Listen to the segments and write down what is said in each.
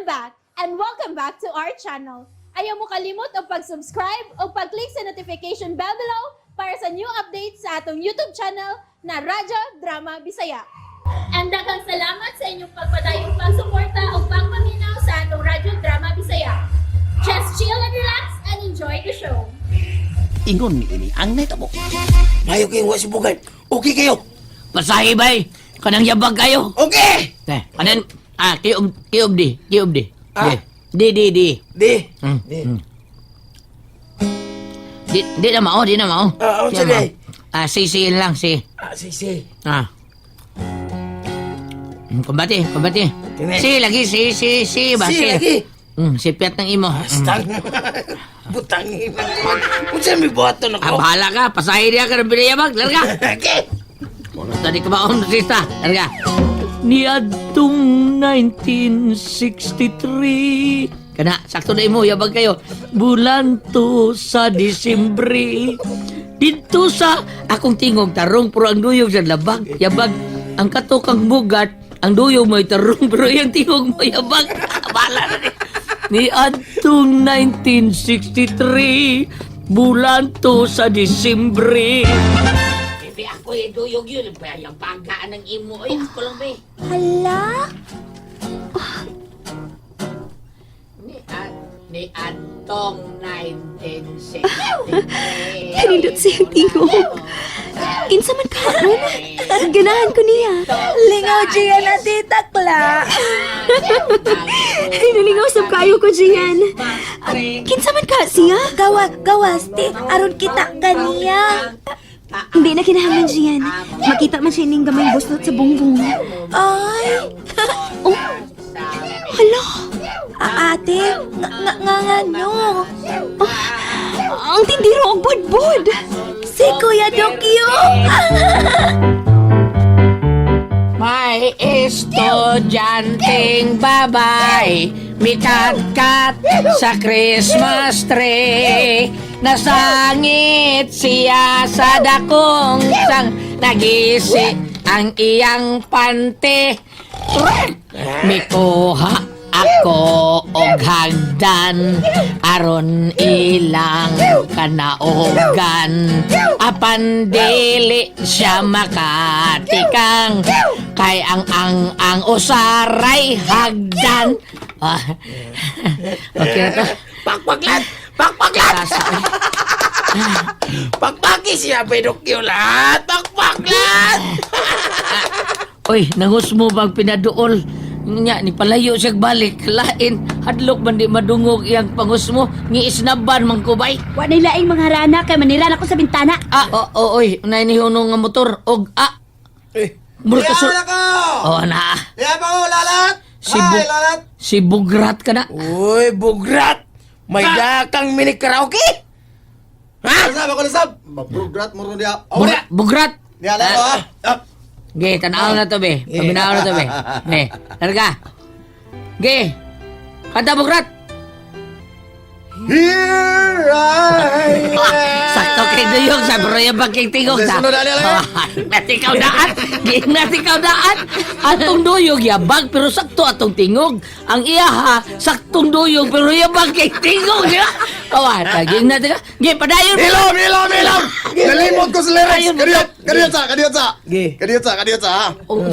back and welcome back to our channel. Ayaw mo kalimot o pag-subscribe o pag-click sa notification bell below para sa new updates sa atong YouTube channel na Radyo Drama Bisaya. And daghang salamat sa inyong pagpadayong pagsuporta o pagpaminaw sa atong Radyo Drama Bisaya. Just chill and relax and enjoy the show. Ingon ni ini ang neta mo. Mayo kayong wasibugan. Okay kayo? Pasahi bay. Kanang yabag kayo. Okay! Kanan kiyom di. Ah? Di. Di. Di. Di. Di na mao. Ano Di sa na day? mao. Si lang si. Sisi. Kumbati. Kini. Si lagi si ba Si lagi. si piat ng imo. Astang. Butangin na naman. Kung saan may buhato na ko? Bahala ka. Pasahi dia ka ng binayabag. Larga. Okay. Tadi kebaon sista. Larga. Niadtong 1963 kana sakto na imo yabag kayo bulan to sa Disyembre dito sa akong tingog tarong pero ang duyog sa labag yabag ang katukang bugat ang duyog mo tarong pero yung tingog mo yabag bala na ni adtong 1963 bulan to sa Disyembre. Bebe, ako duyog yun. Yung pagkaan ng imo. Ay, ako lang, be. Hala? Ni Antong 1963. Kanindot siyang tingog. Kinsa man ka ron? Ganahan ko niya. Lingaw Gia na titakla. Ay, nalingaw sab kayo ko diyan. Kinsa man ka siya? Gawas, ti. Aron kita kaniya. Hindi na kinahanglan diyan. Makita man siya ning gamay busnot sa bungbong. Ay. Oh. Hala. Ate, nga nyo. Ang tindiro og budbud. Si Kuya Dokyo. May estudyanteng babae mikat-kat sa Christmas tree. Nasangit siya sa dakong sang nagisi ang iyang pante. Mikuha ako og hagdan aron ilang kanaogan apan dili siya makatikang kay ang usaray hagdan. Okay na to. Pakpaklat! Pakpaki siya, pedokyo lahat! Pakpaklat! Oy, nangus mo bang pinaduol? Nya ni palayo siya balik lain hadlok man di madungog iyang pangus mo ni isnaban man ko bay. Wa nay laing mga harana kay maniran ako sa bintana. Oy, unay ni hunong nga motor og murag ka Kaya ko! na. Kaya pa ko, lalat! Hi, lalat! Si Bugrat ka na. Uy, bugrat! May dakang mini karaoke! Ha? Lasab ako, lasab! Bugrat mo rin diya. Bugrat. Diya, lalat! Ge, tanaw na to be. Pabinaw na to be. Ne, larga. Ge. Kanta Bugrat. Here I am! Sakto kay Duyong sa broya bagking tingog sa. Sunod ali. Natikaw daan. Natikaw daan. Atong Duyong yabag pero sakto atong tingog. Ang iya ha, saktong Duyong pero yabag kay tingog. Kawan, taging natin ka. Ge, padayon. Milom! Nalimot ko sa lyrics! Kadiyot sa!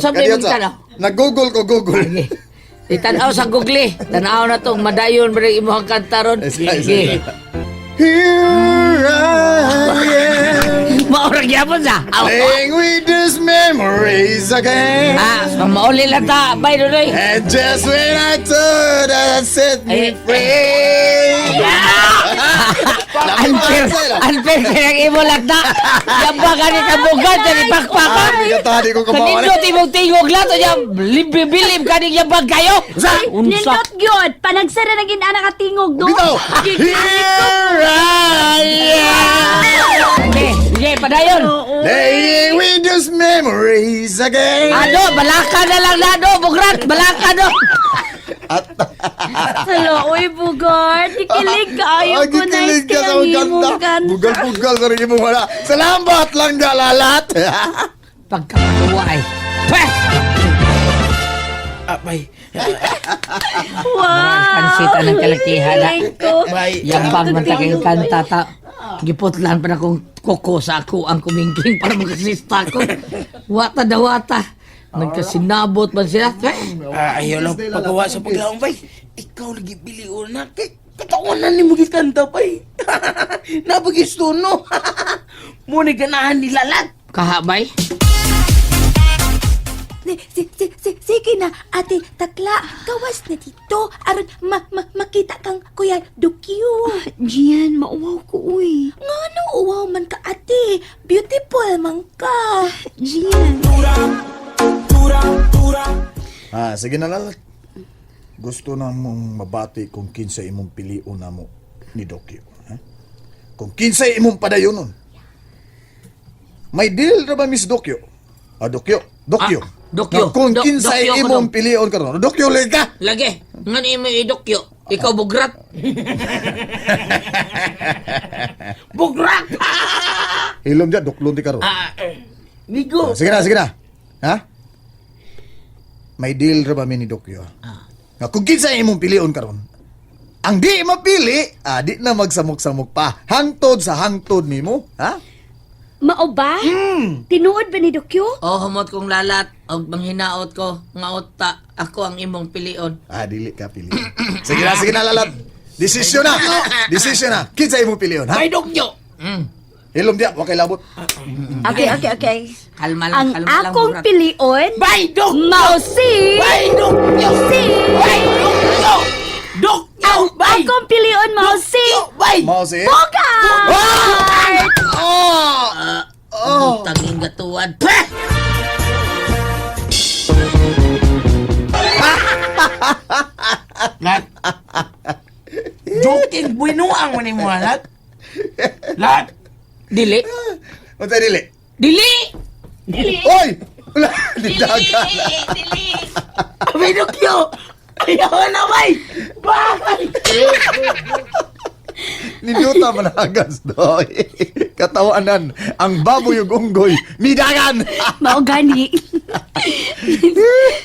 Sabi mo ka na. Nag-google ko. Itanaw sa Google. Tanaw na tong madayon ba rin imuhang kantaron. Ge. Here I am! Maurang yapon sa. Playing with these memories again. Mauli lang ta. Bay, Dodoy. And just when I thought that set me free. Unfair kaya imo lang ta. Yabang ka ni kabugan. Tani pakpakan. Tadi ko kumawa. Kanino timog-tingog lang. Tanya bilib ka ni yabang kayo. Nindot gyud, panagsara na gid ana ka tingog do. Bitaw! Here I am! Sige, padayon. Playing with those memories again. Balaka na lang na, Bugrat. Balaka, Hello, oy bugard. Dikilig kayo ko na Kikilig ka sa maganda. Bugal-bugal sa rin mo wala. Salamat lang dalalat. Pagkakaluwa ay. Pweh! Bay. Kansita ng kalakihan na. Bay. Yabang man tagang kanta ta. Giputlan pa na kong kuko sa ako ang kumingking para makasista ko. Wata da wata. Nagkasinabot man sila. Ayaw lang pagawa sa paglaong, bay. Ikaw lagi pili una. Katawanan ni mo gikanta, bay. Napagistuno. Muna ganahan nilalat. Kahabay. Sige na, ate Takla. Gawas na dito. Aron makita kang Kuya Dokyo. Gian, mauwaw ko, uy. Nga no, uwaw man ka, ate. Beautiful man ka. Gian. Sige na lalat. Gusto na mong mabati kung kinsa imong piliun na mo ni Dokyo. Ha? Kung kinsa imong padayonon. May deal ra ba, Miss Dokyo? Dokyo. Dokyo. Kung kinsa Dokyo ko imong dong. piliun karon. Dokyo lang ka. Lagi. Nga ni mo idokyo. Ikaw bugrat. Bugrat! Hilom dyan, doklon di karon. Nigo. Sige na. Ha? May deal ra ba mi ni Dokyo? Nga kung kinsa imong piliun karon. Ang di mapili, di na magsamok-samok pa. Hangtod sa hangtod nimo, ha? Mao ba? Tinuod ba ni Dokyo? Humot kong lalat. O manghinaot ko. Nga uta. Ako ang imong pilion. Dili ka pili. Sige na lalat. Desisyon na. Kinsa imong piliun, ha? Ay, dokyo! Hilom diya, wakay labot. Okay. Kalma Ang lang. Kalma lang, akong bugrat. pilion, Bay, dokyo! mao si... Bay, dokyo! Bay, dokyo! Dokyo! Bay! Akong pilion, mao si... Bay! Mao si? Bogart! Tanging gatuan. Pah! Lat. Joking buinuang mo ni mo, lat. Lat. Dili. Unsa dili? Dili! Oy! Wala, didaga. Bay, dokyo! Ayaw na, bay! Bay! Niluta managas doy. Katawanan ang baboy ug unggoy midagan. Mao gani.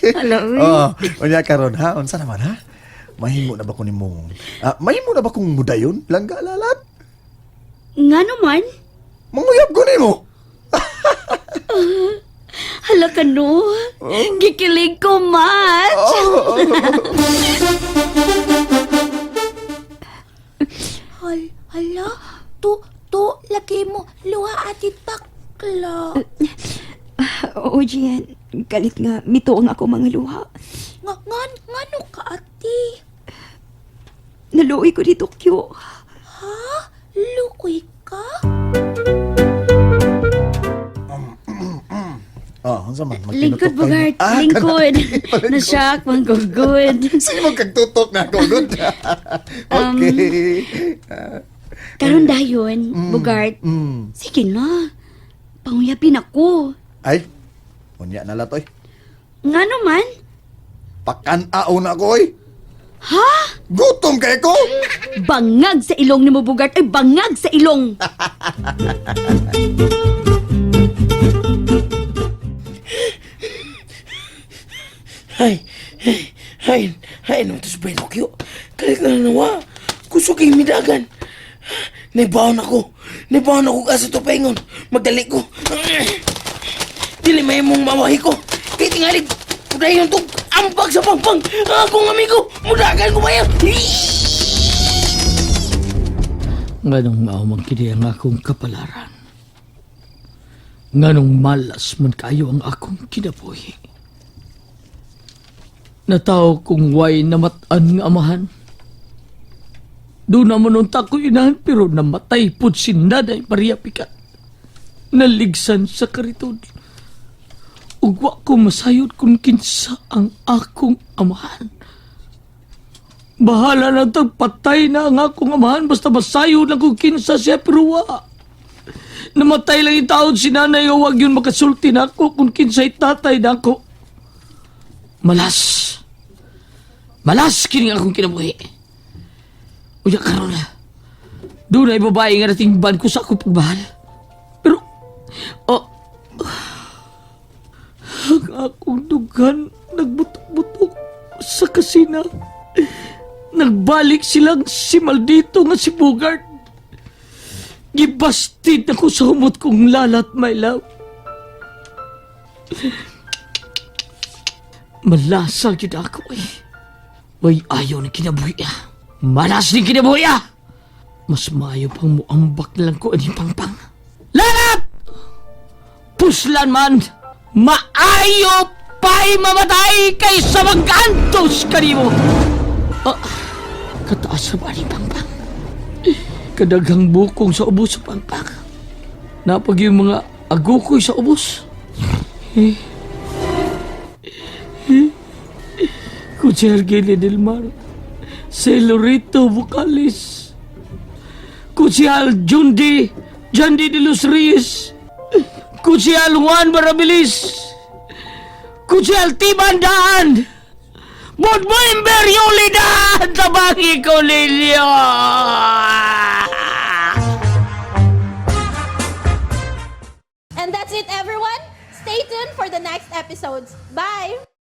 Hello. Unya karon ha, unsa naman ha? Mahimo na ba ko nimo? Mahimo na ba kong mudayon? Langga lalat. Nga naman, Manguyab ko nimo. hala ka no. Gikilig ko, Match. Hala, laki mo, luha ati Takla. Oo, Gian. Galit nga, mito ang ako mga luha. Ngano ka, ati? Naluoy ko di Tokyo. Ha? Lukoy ka? Unsa man? Lingkod, Magtinutok kayo. Bogart. Ah, Lingkod. kanang- Nasyak, manggugod. Sige mo kagtutok na ako good. Okay. Karon dayon, Bogart. Sige na. Panguyapin ako. Ay, unya na latoy. Nga naman? Pakan-aon na ko oy. Ha? Gutom kay ko. Bangag sa ilong ni mo, Bogart. Ay, bangag sa ilong. Hay, no, ito sa Pinocchio. Kalit na nawa. Gusto kay midagan. Naibaon ako kasi tupengon. Magdali ko. Dili may mong mawahi ko. Kaya tingalig. Dayon to ambag sa pangpang. Akong amigo. Mudagan ko mayan. Nganong maumang kini ang akong kapalaran. Nganong malas man kayo ang akong kinabuhi. Nataw kong way namatan nga amahan. Doon naman unta ko inahan pero namatay po si Naday Maria Picat. Naligsan sa kariton. Ugwa ko masayod kung kinsa ang akong amahan. Bahala na patay na ang akong amahan basta masayod lang kung kinsa siya pero wa. Namatay lang yung taon si nanay o wag yun makasulti na ako kung kinsa'y tatay na ako. Malas kini akong kinabuhi. Uya karon na. Doon ay babae nga nating ban ko sa akong pagbahal. Pero, ang akong dugan nagbutok-butok. sa kasina. Nagbalik silang si maldito nga si Bogart. Gibastid ako sa humot kong lalat, my love. Malasa yun ako eh. Way ayaw ni kinabuhi. Malas ni kinabuhi. Mas maayo pang muambak na lang ko ani pangpang. Lalat! Puslan man! Maayo pa'y mamatay kaysa mag-antos kanimo! Kataas sa bali pangpang. Kadaghang bukong sa ubos sa pangpang. Napag yung mga agukoy sa ubos. Kuchel Gili Del Mar, Celorito Vocales, Kuchel Jundi de los Reyes, Kuchel Juan Barabilis, Kuchel Tibandaan, Bodmoimber Yulidad, tabangi ko ninyo! And that's it, everyone. Stay tuned for the next episodes. Bye!